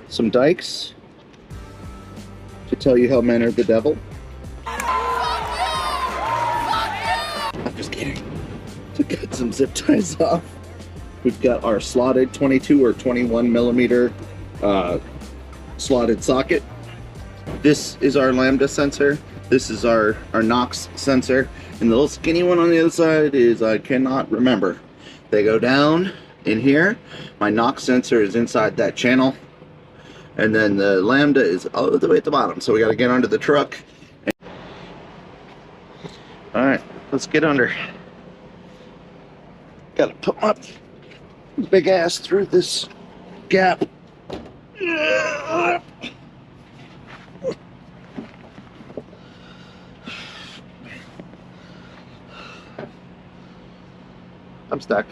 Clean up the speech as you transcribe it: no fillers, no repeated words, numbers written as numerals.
some dikes to tell you how men are the devil. I'm just kidding. To cut some zip ties off. We've got our slotted 22 or 21 millimeter slotted socket. This is our lambda sensor. This is our Knox sensor. And the little skinny one on the other side is, I cannot remember. They go down in here. My Knox sensor is inside that channel. And then the lambda is all the way at the bottom. So we got to get under the truck. All right, let's get under. Got to put my big ass through this gap. I'm stuck.